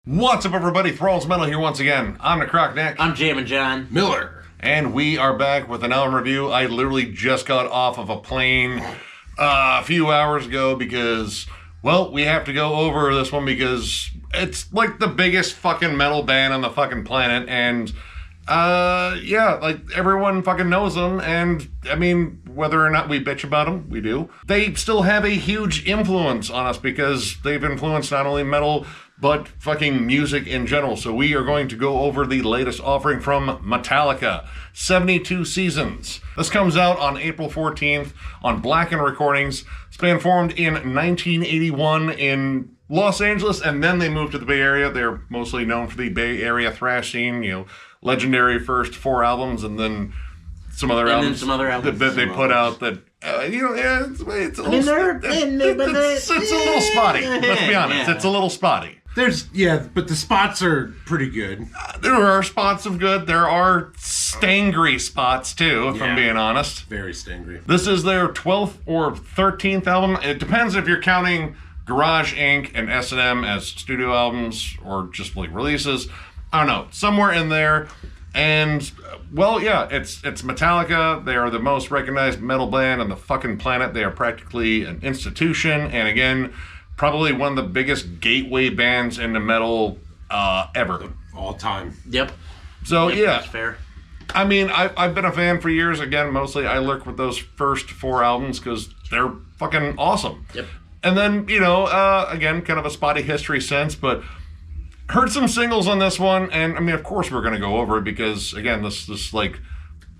What's up, everybody? Thralls Metal here once again. I'm Necrotic Nick. I'm Jammin Jon. Miller. And we are back with an album review. I literally just got off of a plane a few hours ago because, well, we have to go over this one because it's like the biggest fucking metal band on the fucking planet. And, yeah, like everyone fucking knows them. And, I mean, whether or not we bitch about them, we do. They still have a huge influence on us because they've influenced not only metal, but fucking music in general. So we are going to go over the latest offering from Metallica, 72 Seasons. This comes out on April 14th on Blackened Recordings. It's been formed in 1981 in Los Angeles, and then they moved to the Bay Area. They're mostly known for the Bay Area thrash scene, you know, legendary first 4 albums, and then some other albums that they put out that, you know, yeah, it's a little spotty. Let's be honest, it's a little spotty. But the spots are pretty good. There are spots of good. There are stangry spots, too, if I'm being honest. Very stangry. This is their 12th or 13th album. It depends if you're counting Garage Inc. and S&M as studio albums or just like releases. I don't know. Somewhere in there. And, well, yeah, it's Metallica. They are the most recognized metal band on the fucking planet. They are practically an institution. And again, probably one of the biggest gateway bands into metal ever. All time. Yep. So, yeah. That's fair. I mean, I've been a fan for years. Again, mostly I look with those first 4 albums because they're fucking awesome. Yep. And then, you know, again, kind of a spotty history sense, but heard some singles on this one. And, I mean, of course we're going to go over it because, again, this is like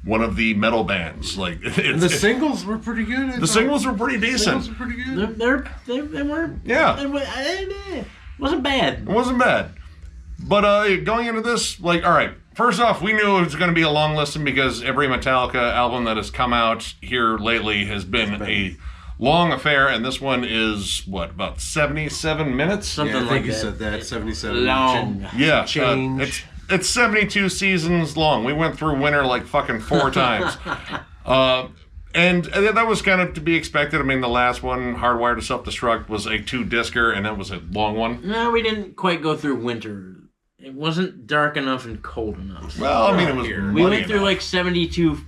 one of the metal bands. Like the singles were pretty good. Singles were pretty decent. Singles were pretty good. They were. Yeah. It wasn't bad. It wasn't bad. But going into this, like, all right, first off, we knew it was going to be a long listen because every Metallica album that has come out here lately has been a long affair, and this one is, what, about 77 minutes? Something I like think you that. said that, 77. Long. Yeah. Change. It's 72 seasons long. We went through winter like fucking 4 times. And that was kind of to be expected. I mean, the last one, Hardwired to Self-Destruct, was a 2-discer, and that was a long one. No, we didn't quite go through winter. It wasn't dark enough and cold enough. Well, I mean, it was We went through enough. like 72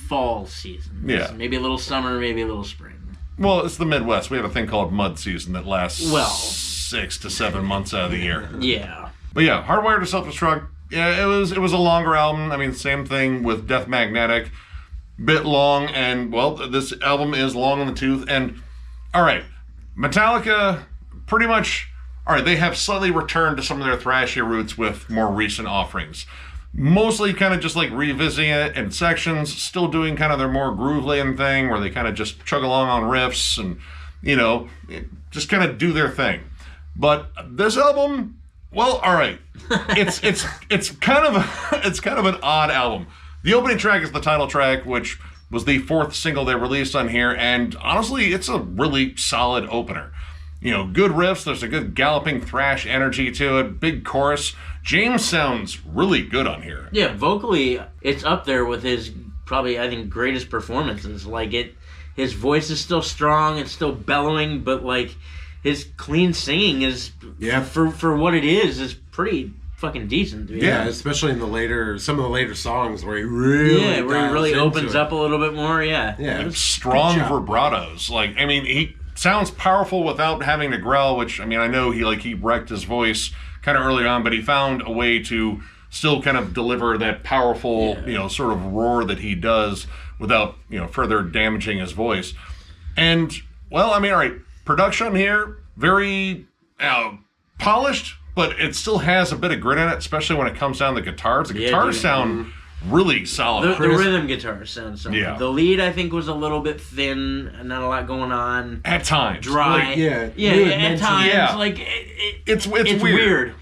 fall seasons. Yeah. Maybe a little summer, maybe a little spring. Well, it's the Midwest. We have a thing called mud season that lasts 6 to 7 months out of the year. Yeah. But yeah, Hardwired to Self-Destruct, yeah, it was a longer album. I mean, same thing with Death Magnetic. Bit long, and, well, this album is long in the tooth. And, all right, Metallica pretty much, all right, they have slightly returned to some of their thrashy roots with more recent offerings. Mostly kind of just like revisiting it in sections, still doing kind of their more groove-laying thing where they kind of just chug along on riffs and, you know, just kind of do their thing. But this album, well, all right, it's kind of an odd album. The opening track is the title track, which was the 4th single they released on here, and honestly, it's a really solid opener. You know, good riffs, there's a good galloping thrash energy to it, big chorus. James sounds really good on here. Yeah, vocally, it's up there with his probably, I think, greatest performances. Like, his voice is still strong, it's still bellowing, but, like, his clean singing is, for what it is pretty fucking decent. Yeah, especially in some of the later songs where he really opens up a little bit more. Yeah, strong vibratos. Like, I mean, he sounds powerful without having to growl. Which, I mean, I know he wrecked his voice kind of early on, but he found a way to still kind of deliver that powerful, you know, sort of roar that he does without, you know, further damaging his voice. And, well, I mean, all right, production here very polished. But it still has a bit of grit in it, especially when it comes down to the guitars. The guitars sound really solid. The rhythm guitars sound solid. Yeah. The lead, I think, was a little bit thin and not a lot going on. At times. Dry. Like, at times. Yeah. Like, it's weird.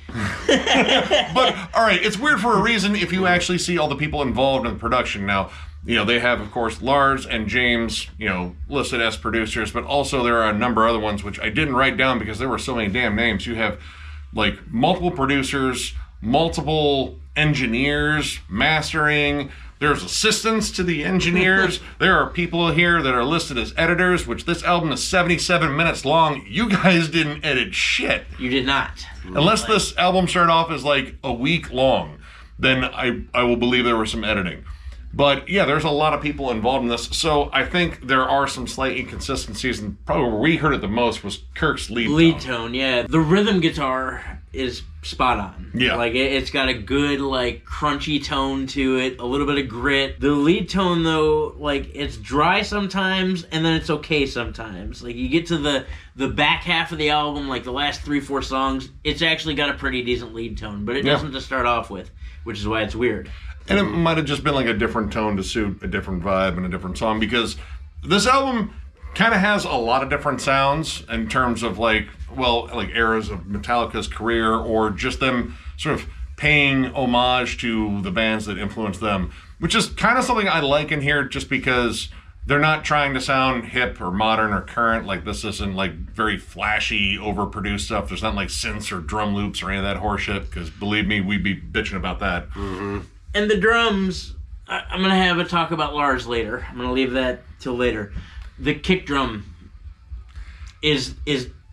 But, all right, it's weird for a reason if you actually see all the people involved in the production. Now, you know, they have, of course, Lars and James, you know, listed as producers, but also there are a number of other ones, which I didn't write down because there were so many damn names. You have like multiple producers, multiple engineers, mastering, There's assistants to the engineers. There are people here that are listed as editors, which this album is 77 minutes long. You guys didn't edit shit. You did not. Unless this album started off as like a week long, then I will believe there was some editing. But yeah, there's a lot of people involved in this. So I think there are some slight inconsistencies. And probably where we heard it the most was Kirk's lead tone. Yeah. The rhythm guitar is spot on. Yeah. Like, it's got a good, like, crunchy tone to it, a little bit of grit. The lead tone, though, like, it's dry sometimes, and then it's okay sometimes. Like, you get to the back half of the album, like the last 3-4 songs, it's actually got a pretty decent lead tone, but it doesn't to start off with, which is why it's weird. And it might have just been like a different tone to suit a different vibe and a different song, because this album kind of has a lot of different sounds in terms of like eras of Metallica's career, or just them sort of paying homage to the bands that influenced them, which is kind of something I like in here, just because they're not trying to sound hip or modern or current. Like, this isn't like very flashy, overproduced stuff. There's not like synths or drum loops or any of that horseshit, because believe me, we'd be bitching about that. Mm-hmm. And the drums, I'm going to have a talk about Lars later. I'm going to leave that till later. The kick drum is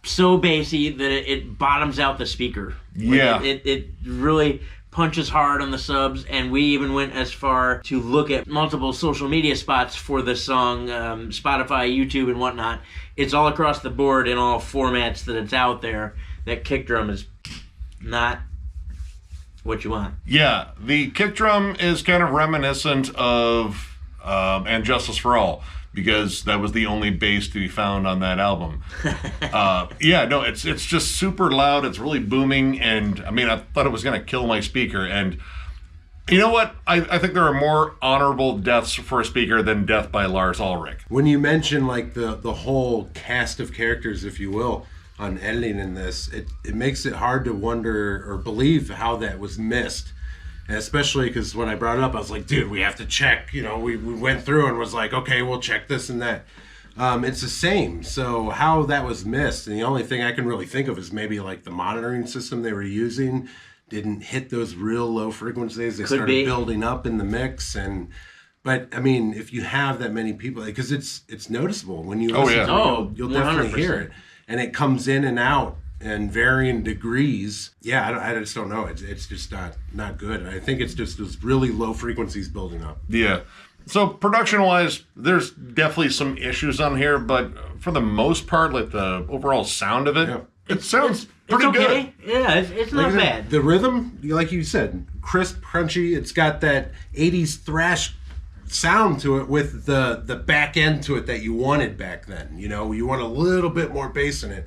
so bassy that it bottoms out the speaker. Yeah. It really punches hard on the subs, and we even went as far to look at multiple social media spots for this song, Spotify, YouTube, and whatnot. It's all across the board in all formats that it's out there. That kick drum is not what you want. Yeah, the kick drum is kind of reminiscent of And Justice for All, because that was the only bass to be found on that album. It's just super loud. It's really booming, and I mean, I thought it was going to kill my speaker. And you know what? I think there are more honorable deaths for a speaker than death by Lars Ulrich. When you mention like the whole cast of characters, if you will, on editing in this, it makes it hard to wonder or believe how that was missed. And especially because when I brought it up, I was like, dude, we have to check. You know, we went through and was like, okay, we'll check this and that. It's the same. So how that was missed, and the only thing I can really think of is maybe like the monitoring system they were using didn't hit those real low frequencies. They started building up in the mix. But I mean, if you have that many people, because it's noticeable when you listen to it, you'll definitely hear it. And it comes in and out in varying degrees. Yeah, I just don't know. It's just not good. And I think it's just those really low frequencies building up. Yeah. So production-wise, there's definitely some issues on here, but for the most part, like the overall sound of it, it sounds pretty good. Yeah, it's not bad. The rhythm, like you said, crisp, crunchy. It's got that 80s thrash sound to it with the back end to it that you wanted back then. You know, you want a little bit more bass in it.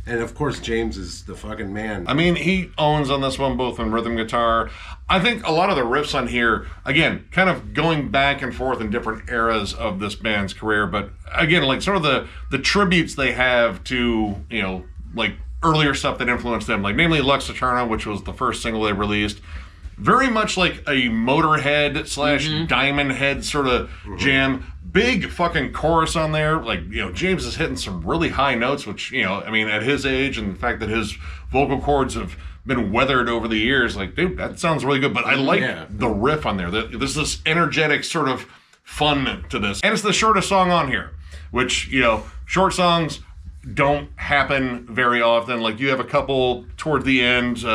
And of course, James is the fucking man. I mean, he owns on this one, both in rhythm guitar. I think a lot of the riffs on here, again, kind of going back and forth in different eras of this band's career. But again, like sort of the tributes they have to, you know, like earlier stuff that influenced them, like namely Lux Eterna, which was the first single they released. Very much like a Motorhead / Diamond Head sort of jam. Big fucking chorus on there. Like, you know, James is hitting some really high notes, which, you know, I mean, at his age and the fact that his vocal cords have been weathered over the years, like, dude, that sounds really good. But I like the riff on there. There's this energetic sort of fun to this. And it's the shortest song on here, which, you know, short songs don't happen very often. Like, you have a couple toward the end,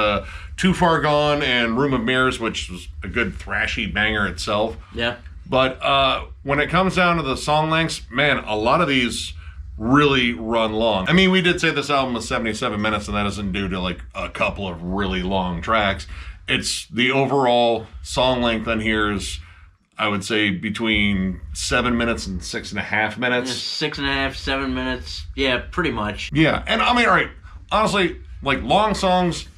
Too Far Gone and Room of Mirrors, which was a good thrashy banger itself. Yeah. But when it comes down to the song lengths, man, a lot of these really run long. I mean, we did say this album was 77 minutes, and that isn't due to like a couple of really long tracks. It's the overall song length on here is, I would say, between 7 minutes and 6.5 minutes. 6.5, 7 minutes. Yeah, pretty much. Yeah, and I mean, all right, honestly, like long songs,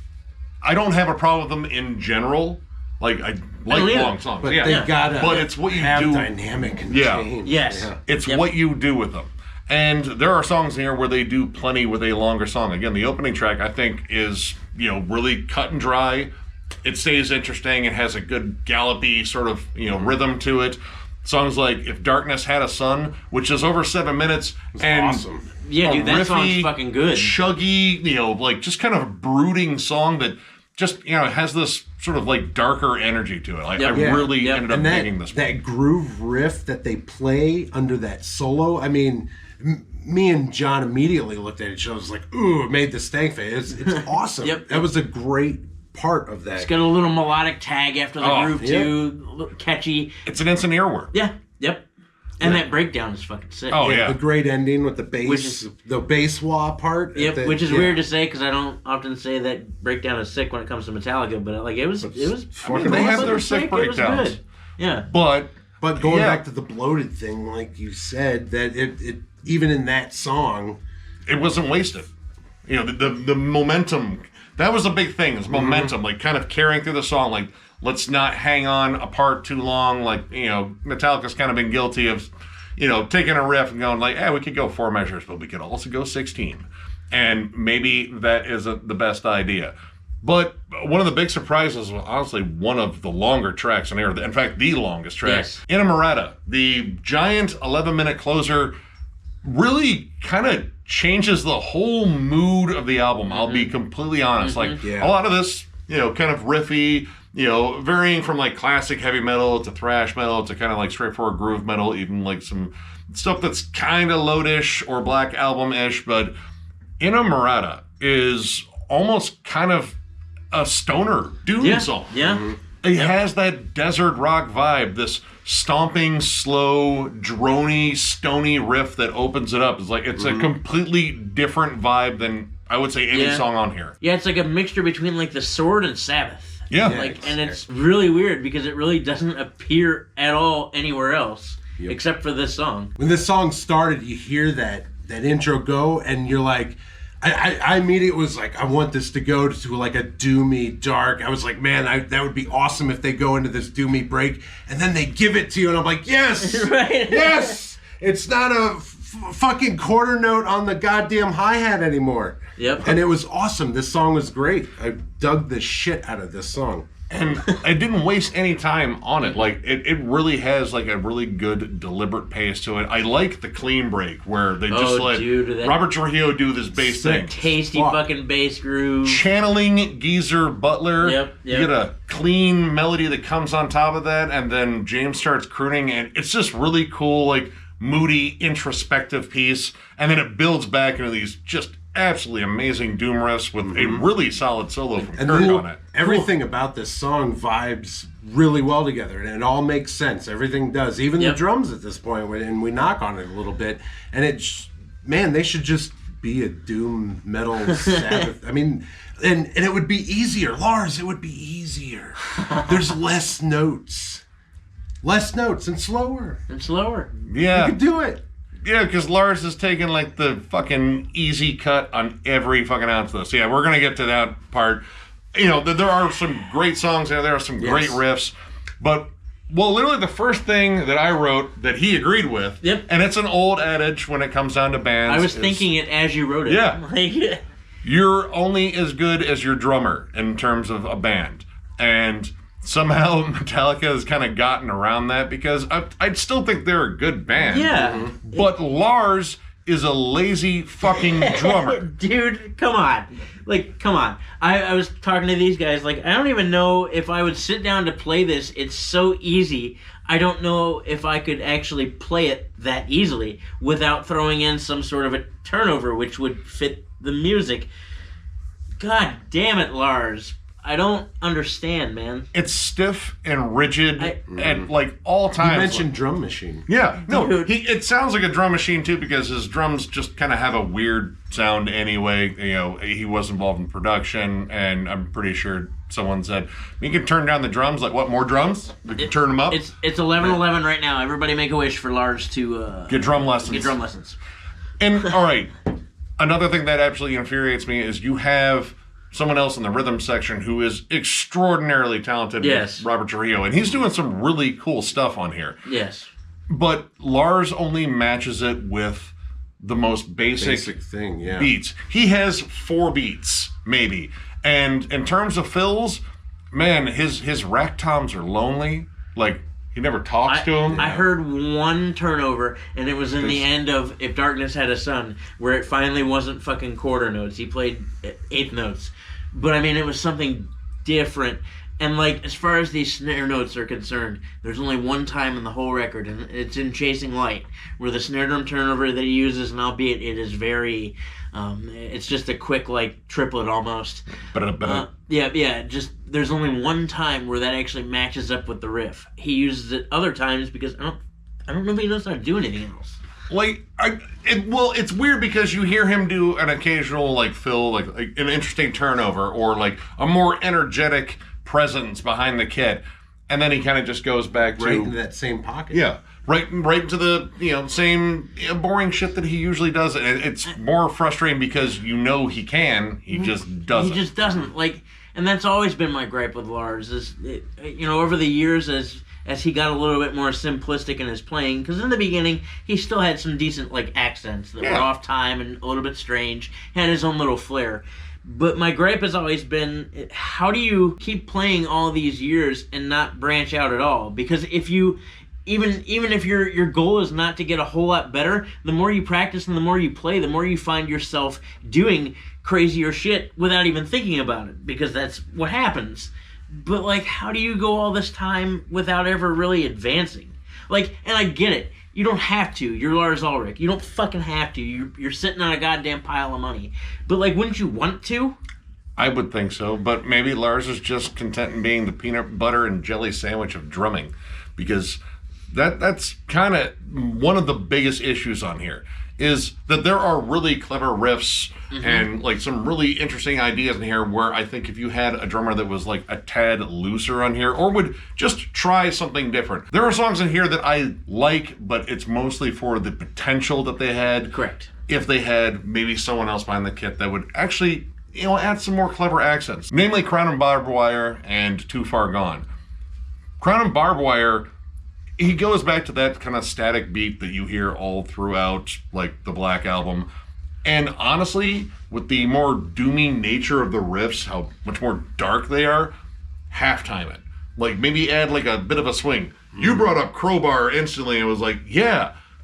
I don't have a problem with them in general. Like, I like long songs. But they gotta but it's what you have do. Dynamic and change. Yes. Yeah. It's what you do with them. And there are songs in here where they do plenty with a longer song. Again, the opening track, I think, is, you know, really cut and dry. It stays interesting. It has a good gallopy sort of, you know, rhythm to it. Songs like If Darkness Had a Sun, which is over 7 minutes. And yeah, dude, that song's fucking good. Chuggy, you know, like just kind of a brooding song that just, it has this sort of like darker energy to it. Like, Yep. I really ended up digging this one. That groove riff that they play under that solo, I mean, me and John immediately looked at each other. I was like, ooh, it made the stank face. It's awesome. That was a great part of that. It's got a little melodic tag after the groove, too. A little catchy. It's an instant earworm. Yeah, yep. And that breakdown is fucking sick. Oh, yeah. The great ending with the bass, the bass wah part. Yep, which is weird to say because I don't often say that breakdown is sick when it comes to Metallica, but like it was. They have their sick breakdowns. It was good. Yeah. But going back to the bloated thing, like you said, that it even in that song, it wasn't wasted. The momentum. That was a big thing. Is momentum, like kind of carrying through the song. Like, let's not hang on apart too long. Like, Metallica's kind of been guilty of, taking a riff and going like, we could go 4 measures, but we could also go 16. And maybe that isn't the best idea. But one of the big surprises was honestly one of the longer tracks on here. In fact, the longest track. Yes. Inamorata, the giant 11-minute closer, really kind of changes the whole mood of the album. I'll be completely honest. Like, a lot of this, kind of riffy, varying from like classic heavy metal to thrash metal to kind of like straightforward groove metal, even like some stuff that's kind of loadish or Black Album-ish. But Inamorata is almost kind of a stoner doom song. Yeah. It has that desert rock vibe, this stomping, slow, droney, stony riff that opens it up. It's a completely different vibe than I would say any song on here. Yeah, it's like a mixture between like The Sword and Sabbath. Yeah. And it's really weird because it really doesn't appear at all anywhere else except for this song. When this song started, you hear that intro go, and you're like, I immediately was like, I want this to go to like a doomy, dark. I was like, man, that would be awesome if they go into this doomy break, and then they give it to you, and I'm like, yes, right? Yes. It's not a fucking quarter note on the goddamn hi-hat anymore. Yep. And it was awesome. This song was great. I dug the shit out of this song. And I didn't waste any time on it. Like, it really has, like, a really good, deliberate pace to it. I like the clean break, where they just let Robert Trujillo do this bass thing. Tasty fucking bass groove. Channeling Geezer Butler. Yep. You get a clean melody that comes on top of that, and then James starts crooning, and it's just really cool, like, moody, introspective piece. And then it builds back into these just absolutely amazing doom riffs with a really solid solo from Kirk on it. Everything about this song vibes really well together, and it all makes sense. Everything does, even the drums at this point, and we knock on it a little bit. And they should just be a doom metal Sabbath. I mean, and it would be easier, Lars. It would be easier. There's less notes and slower. Yeah, you could do it. Yeah, because Lars is taking like the fucking easy cut on every fucking ounce of this. Yeah, we're gonna get to that part. There are some great songs there. There are some great riffs, but literally the first thing that I wrote that he agreed with. Yep. And it's an old adage when it comes down to bands. I was thinking it as you wrote it. Yeah. You're only as good as your drummer in terms of a band, and somehow Metallica has kind of gotten around that because I still think they're a good band. Yeah. But Lars is a lazy fucking drummer. Dude, come on. Come on. I was talking to these guys, I don't even know if I would sit down to play this. It's so easy. I don't know if I could actually play it that easily without throwing in some sort of a turnover which would fit the music. God damn it, Lars. I don't understand, man. It's stiff and rigid at all times. You mentioned drum machine. Yeah, no, it sounds like a drum machine too because his drums just kind of have a weird sound anyway. He was involved in production, and I'm pretty sure someone said you can turn down the drums. Like, what, more drums? We can turn them up. It's 11:11 right now. Everybody make a wish for Lars to get drum lessons. And all right, another thing that absolutely infuriates me is you have someone else in the rhythm section who is extraordinarily talented with Robert Trujillo, and he's doing some really cool stuff on here. Yes. But Lars only matches it with the most basic thing, beats. He has 4 beats, maybe. And in terms of fills, man, his rack toms are lonely. He never talks to him. I heard one turnover, and it was in the end of If Darkness Had a Son, where it finally wasn't fucking quarter notes. He played eighth notes. But, I mean, it was something different. And, like, as far as these snare notes are concerned, there's only one time in the whole record, and it's in Chasing Light, where the snare drum turnover that he uses, and albeit it is very, it's just a quick, like, triplet almost. Just, there's only one time where that actually matches up with the riff. He uses it other times because I don't know if he knows how to do anything else. Like, it's weird because you hear him do an occasional, like, fill, like an interesting turnover, or, like, a more energetic presence behind the kit, and then he kind of just goes back to into that same pocket. Yeah, right into the same boring shit that he usually does. It's more frustrating because he just doesn't. He just doesn't, like, and that's always been my gripe with Lars. Is over the years as he got a little bit more simplistic in his playing, because in the beginning he still had some decent, like, accents that were off time and a little bit strange, had his own little flair. But my gripe has always been, how do you keep playing all these years and not branch out at all? Because if you, even if your goal is not to get a whole lot better, the more you practice and the more you play, the more you find yourself doing crazier shit without even thinking about it, because that's what happens. But, like, how do you go all this time without ever really advancing? Like, and I get it. You don't have to. You're Lars Ulrich. You don't fucking have to. You're sitting on a goddamn pile of money. But, like, wouldn't you want to? I would think so, but maybe Lars is just content in being the peanut butter and jelly sandwich of drumming, because that's kind of one of the biggest issues on here, is that there are really clever riffs and, like, some really interesting ideas in here where I think if you had a drummer that was, like, a tad looser on here, or would just try something different. There are songs in here that I like, but it's mostly for the potential that they had. Correct. If they had maybe someone else behind the kit that would actually, add some more clever accents. Namely Crown and Barbed Wire and Too Far Gone. Crown and Barbed Wire, he goes back to that kind of static beat that you hear all throughout, like, the Black Album. And honestly, with the more doomy nature of the riffs, how much more dark they are, halftime it. Like, maybe add, like, a bit of a swing. You brought up Crowbar instantly, and it was like,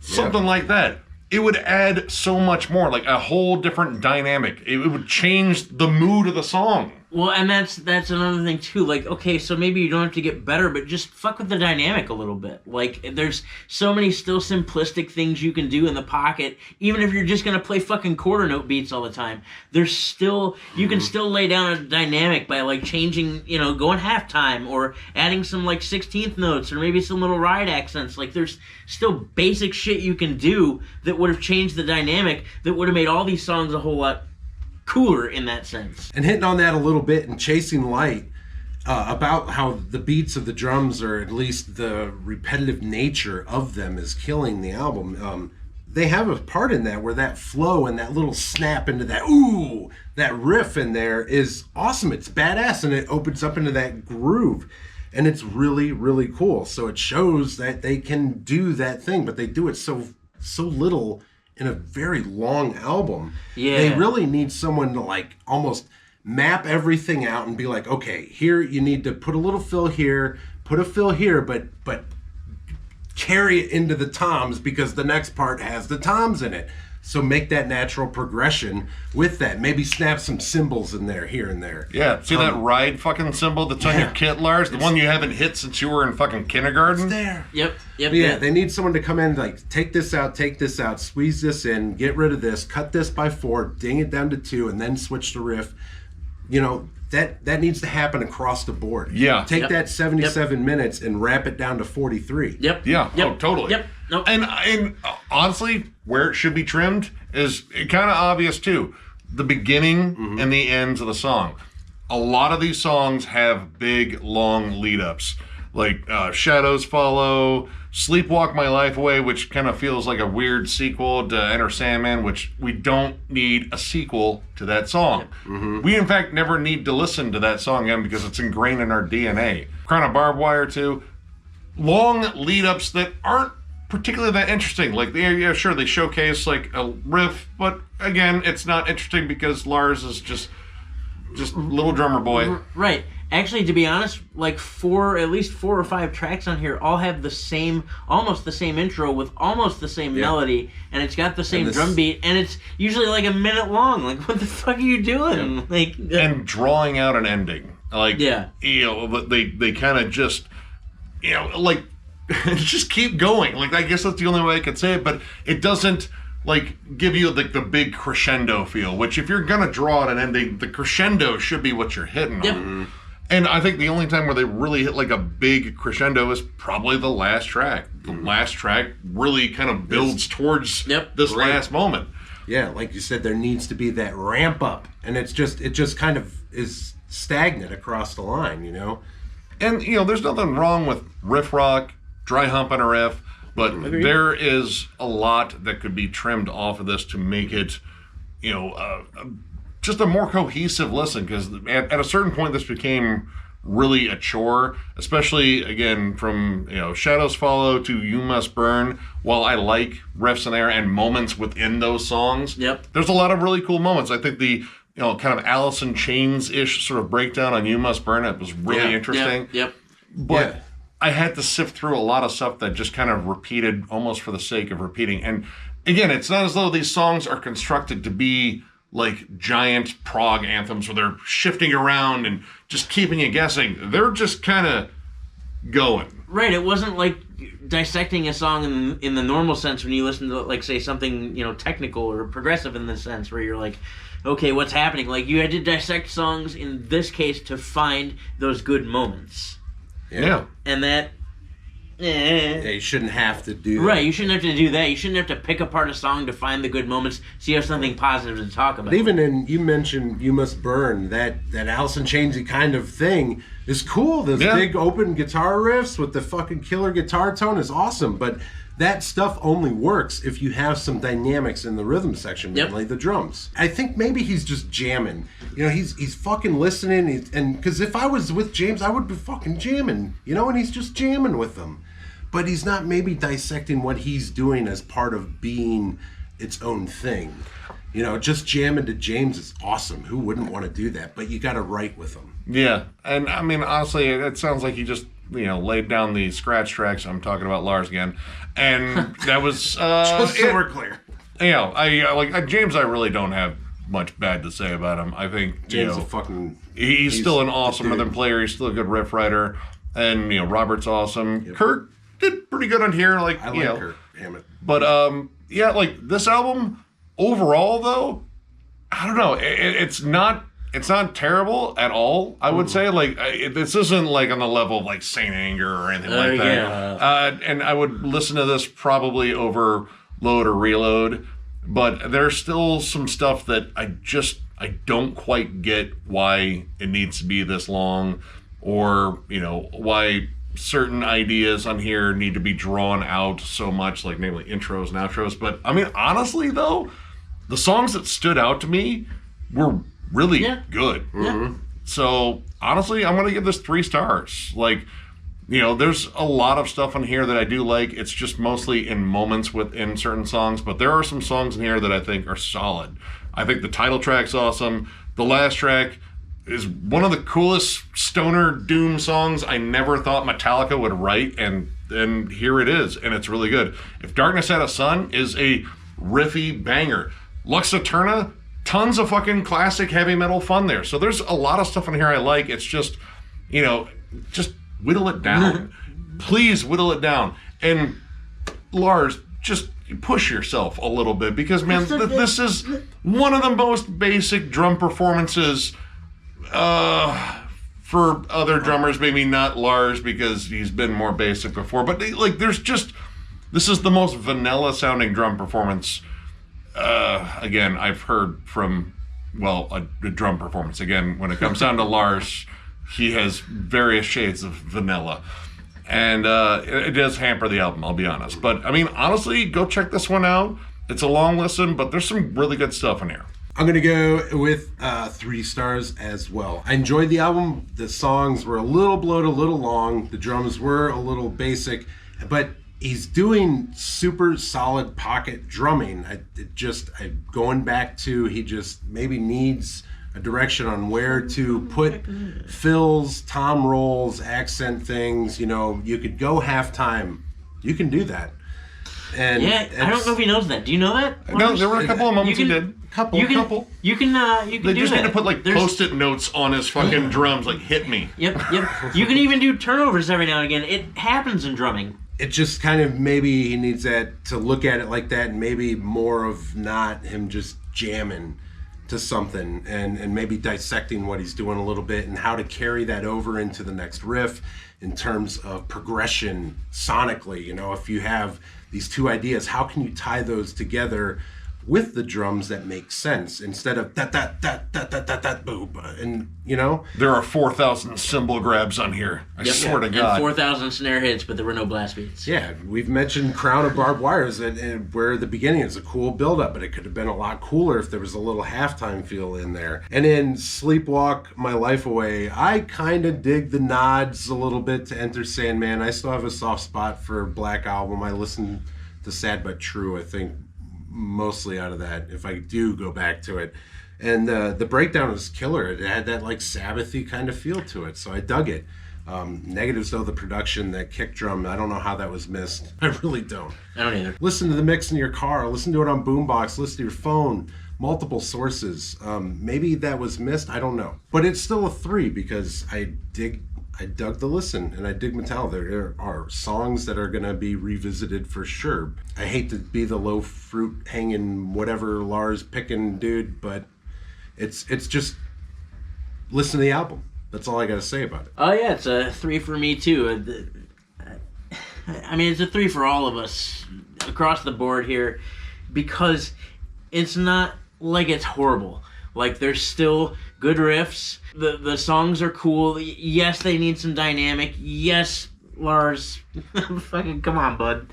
something like that. It would add so much more, like a whole different dynamic. It would change the mood of the song. Well, and that's another thing too. Like, okay, so maybe you don't have to get better, but just fuck with the dynamic a little bit. Like, there's so many still simplistic things you can do in the pocket, even if you're just gonna play fucking quarter note beats all the time. There's still, you can still lay down a dynamic by, like, changing, going halftime, or adding some, like, 16th notes, or maybe some little ride accents. Like, there's still basic shit you can do that would have changed the dynamic, that would have made all these songs a whole lot cooler in that sense. And hitting on that a little bit in Chasing Light, about how the beats of the drums, or at least the repetitive nature of them, is killing the album. They have a part in that where that flow and that little snap into that that riff in there is awesome. It's badass, and it opens up into that groove. And it's really, really cool. So it shows that they can do that thing, but they do it so little in a very long album. Yeah. They really need someone to, like, almost map everything out and be like, okay, here you need to put a little fill here, put a fill here, but carry it into the toms, because the next part has the toms in it. So make that natural progression with that. Maybe snap some cymbals in there, here and there. Yeah, see that ride fucking cymbal that's on your kit, Lars? The one you haven't hit since you were in fucking kindergarten? It's there. Yep. Yeah, they need someone to come in, like, take this out, squeeze this in, get rid of this, cut this by 4, ding it down to 2, and then switch the riff. That needs to happen across the board. Yeah. Take that 77 minutes and wrap it down to 43. Yep. Yeah. Yep. Oh, totally. Yep. Nope. And honestly, where it should be trimmed is kind of obvious too. The beginning and the ends of the song. A lot of these songs have big, long lead-ups. Like Shadows Follow, Sleepwalk My Life Away, which kind of feels like a weird sequel to Enter Sandman, which we don't need a sequel to that song. We, in fact, never need to listen to that song again because it's ingrained in our DNA. Crown of Barbed Wire, too. Long lead-ups that aren't particularly that interesting. Like, yeah, sure, they showcase, like, a riff, but, again, it's not interesting because Lars is just little drummer boy. Right. Actually, to be honest, like, at least 4 or 5 tracks on here all have almost the same intro with almost the same melody, and it's got the same drum beat, and it's usually like a minute long. Like, what the fuck are you doing? And drawing out an ending. Like, but they kind of just, like, just keep going. Like, I guess that's the only way I could say it, but it doesn't, like, give you, like, the big crescendo feel, which if you're going to draw at an ending, the crescendo should be what you're hitting on. And I think the only time where they really hit, like, a big crescendo is probably the last track. The last track really kind of builds towards this last moment. Yeah, like you said, there needs to be that ramp up, and it just kind of is stagnant across the line, And there's nothing wrong with riff rock, dry humping a riff, but there is a lot that could be trimmed off of this to make it, just a more cohesive listen. Because at a certain point, this became really a chore, especially again from Shadows Follow to You Must Burn. While I like riffs in there and moments within those songs, there's a lot of really cool moments. I think the kind of Alice in Chains-ish sort of breakdown on You Must Burn, it was really interesting. But I had to sift through a lot of stuff that just kind of repeated almost for the sake of repeating. And again, it's not as though these songs are constructed to be like giant prog anthems where they're shifting around and just keeping you guessing. They're just kind of going. Right. It wasn't like dissecting a song in the normal sense when you listen to, like, say, something, technical or progressive in the sense where you're like, okay, what's happening? Like, you had to dissect songs in this case to find those good moments. Yeah. And that... you shouldn't have to do that. Right, you shouldn't have to do that. You shouldn't have to pick apart a song to find the good moments so you have something positive to talk about. But even you mentioned You Must Burn, that Alice in Chainsy kind of thing is cool. Those big open guitar riffs with the fucking killer guitar tone is awesome, but that stuff only works if you have some dynamics in the rhythm section, mainly the drums. I think maybe he's just jamming. He's fucking listening, and because if I was with James, I would be fucking jamming, and he's just jamming with them. But he's not maybe dissecting what he's doing as part of being its own thing. Just jamming to James is awesome. Who wouldn't want to do that? But you got to write with him. Yeah, and I mean, honestly, it sounds like he just laid down the scratch tracks. I'm talking about Lars again, and that was just so we're clear. I like James. I really don't have much bad to say about him. I think James he's still an awesome rhythm player. He's still a good riff writer, and Robert's awesome. Kurt did pretty good on here. Like I like Kurt Hammett, but like this album overall though, I don't know. It's not terrible at all. I would say this isn't like on the level of like Saint Anger or anything like that. And I would listen to this probably over Load or Reload, but there's still some stuff that I don't quite get why it needs to be this long, or why certain ideas on here need to be drawn out so much, like namely intros and outros. But I mean, honestly though, the songs that stood out to me were really good. So honestly, I'm gonna give this 3 stars. Like, there's a lot of stuff on here that I do like. It's just mostly in moments within certain songs, but there are some songs in here that I think are solid. I think the title track's awesome. The last track is one of the coolest stoner doom songs I never thought Metallica would write, and here it is, and it's really good. If Darkness Had a Sun is a riffy banger. Lux Eterna, tons of fucking classic heavy metal fun there. So there's a lot of stuff in here I like. It's just, just whittle it down. Please whittle it down. And Lars, just push yourself a little bit, because man, this is one of the most basic drum performances for other drummers, maybe not Lars because he's been more basic before, but this is the most vanilla sounding drum performance again I've heard from a drum performance. Again, when it comes down to Lars, he has various shades of vanilla, and it does hamper the album, I'll be honest. But I mean, honestly, go check this one out. It's a long listen, but there's some really good stuff in here. I'm going to go with 3 stars as well. I enjoyed the album. The songs were a little bloated, a little long. The drums were a little basic, but he's doing super solid pocket drumming. Going back to, he just maybe needs a direction on where to put fills, tom rolls, accent things. You could go halftime. You can do that. And I don't know if he knows that. Do you know that? No, there were a couple of moments he did. Couple. You can They do just that. need to put like post-it notes on his fucking drums, like hit me. Yep. You can even do turnovers every now and again. It happens in drumming. It just kind of, maybe he needs that to look at it like that, and maybe more of not him just jamming to something and maybe dissecting what he's doing a little bit and how to carry that over into the next riff in terms of progression sonically. You know, if you have these two ideas, how can you tie those together with the drums that make sense instead of that boom, and you know, there are 4,000 cymbal grabs on here. I swear to God, and 4,000 snare hits, but there were no blast beats. Yeah, we've mentioned Crown of Barbed Wires, and where the beginning is a cool build-up, but it could have been a lot cooler if there was a little halftime feel in there. And in Sleepwalk My Life Away, I kind of dig the nods a little bit to Enter Sandman. I still have a soft spot for Black Album. I listened to Sad But True, I think, mostly out of that, if I do go back to it. And the breakdown was killer. It had that like Sabbathy kind of feel to it, so I dug it. Negatives though, the production, that kick drum, I don't know how that was missed. I really don't. I don't either. Listen to the mix in your car, listen to it on boombox, listen to your phone, multiple sources. Maybe that was missed, I don't know. But it's still a 3 because I dug the listen, and I dig Metallica. There are songs that are going to be revisited for sure. I hate to be the low fruit hanging whatever Lars picking dude, but it's just listen to the album. That's all I got to say about it. Oh yeah, it's a 3 for me too. I mean, it's a 3 for all of us across the board here, because it's not like it's horrible. Like, there's still good riffs. The songs are cool. Yes, they need some dynamic. Yes, Lars, fucking come on, bud.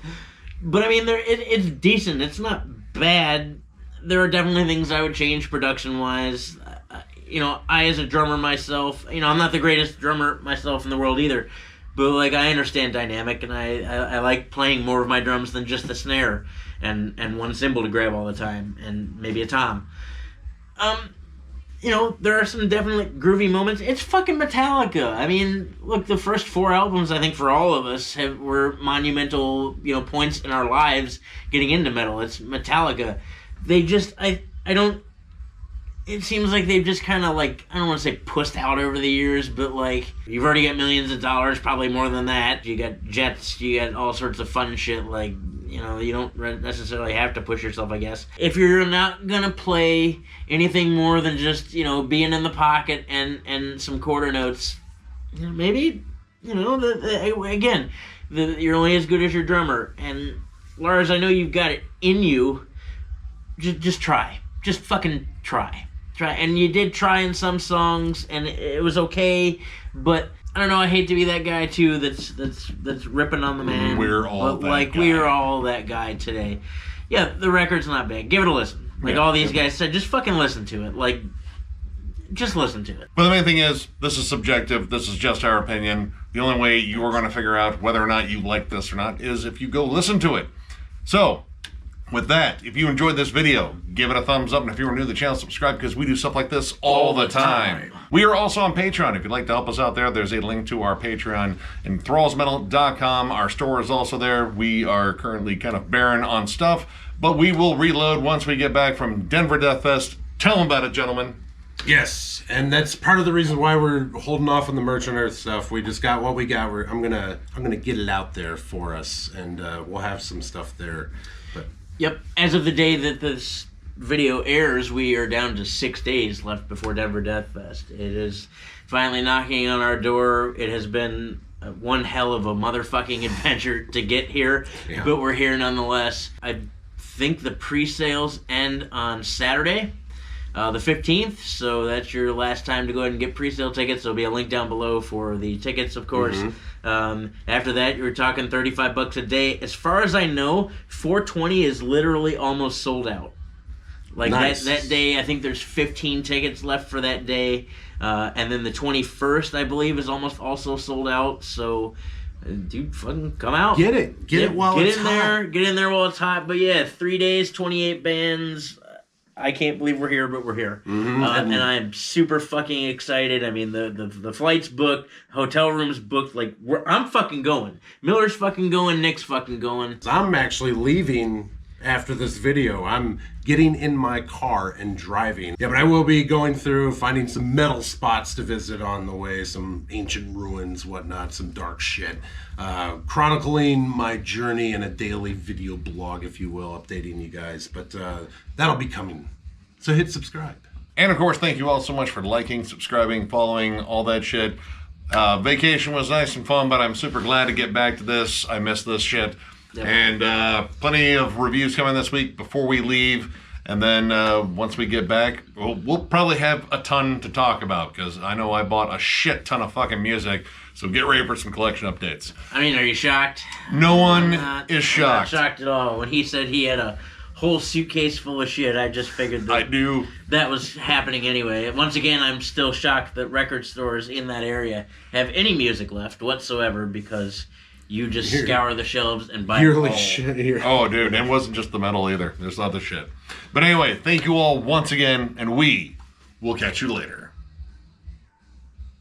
But I mean, it's decent. It's not bad. There are definitely things I would change production-wise. You know, I as a drummer myself, you know, I'm not the greatest drummer myself in the world either. But like, I understand dynamic, and I like playing more of my drums than just the snare and one cymbal to grab all the time, and maybe a tom. You know, there are some definitely groovy moments. It's fucking Metallica. I mean, look, the first 4 albums, I think, for all of us were monumental, you know, points in our lives getting into metal. It's Metallica. They just, I don't, it seems like they've just kind of like, I don't want to say pussed out over the years, but like, you've already got millions of dollars, probably more than that. You got jets, you got all sorts of fun shit, like, you know, you don't necessarily have to push yourself, I guess. If you're not gonna play anything more than just, you know, being in the pocket and some quarter notes, you know, maybe, you know, again, you're only as good as your drummer. And Lars, I know you've got it in you. Just try. Just fucking try. And you did try in some songs, and it was okay, but I don't know, I hate to be that guy too that's ripping on the man. We're all that guy. We're all that guy today. Yeah, the record's not bad. Give it a listen. Like all these guys said, just fucking listen to it. Like, just listen to it. But the main thing is, this is subjective. This is just our opinion. The only way you are going to figure out whether or not you like this or not is if you go listen to it. So, with that, if you enjoyed this video, give it a thumbs up, and if you are new to the channel, subscribe, because we do stuff like this all the time. We are also on Patreon. If you'd like to help us out there, there's a link to our Patreon in thrallsmetal.com. Our store is also there. We are currently kind of barren on stuff, but we will reload once we get back from Denver Death Fest. Tell them about it, gentlemen. Yes, and that's part of the reason why we're holding off on the Merch on Earth stuff. We just got what we got. I'm gonna get it out there for us, and we'll have some stuff there. But yep, as of the day that this video airs, we are down to 6 days left before Denver Death Fest. It is finally knocking on our door. It has been one hell of a motherfucking adventure to get here, but we're here nonetheless. I think the pre-sales end on Saturday, the 15th, so that's your last time to go ahead and get pre-sale tickets. There'll be a link down below for the tickets, of course. After that, you're talking $35 a day. As far as I know, 420 is literally almost sold out. Like, nice. that day, I think there's 15 tickets left for that day. And then the 21st, I believe, is almost also sold out. So, dude, fucking come out. Get it. Get it while it's hot. Get in there while it's hot. But yeah, 3 days, 28 bands. I can't believe we're here, but we're here. And I'm super fucking excited. I mean, the flight's booked, hotel room's booked. Like, I'm fucking going. Miller's fucking going, Nick's fucking going. I'm actually leaving after this video. I'm getting in my car and driving. Yeah, but I will be going through, finding some metal spots to visit on the way, some ancient ruins, whatnot, some dark shit. Chronicling my journey in a daily video blog, if you will, updating you guys. But that'll be coming. So hit subscribe. And of course, thank you all so much for liking, subscribing, following, all that shit. Vacation was nice and fun, but I'm super glad to get back to this. I miss this shit. Yep. And plenty of reviews coming this week before we leave. And then once we get back, we'll probably have a ton to talk about, because I know I bought a shit ton of fucking music. So get ready for some collection updates. I mean, are you shocked? No one is shocked. I'm not shocked at all. When he said he had a whole suitcase full of shit, I just figured that was happening anyway. Once again, I'm still shocked that record stores in that area have any music left whatsoever, because you just scour the shelves and buy it all. Shit here. Oh, dude, and it wasn't just the metal either. There's other shit. But anyway, thank you all once again, and we will catch you later.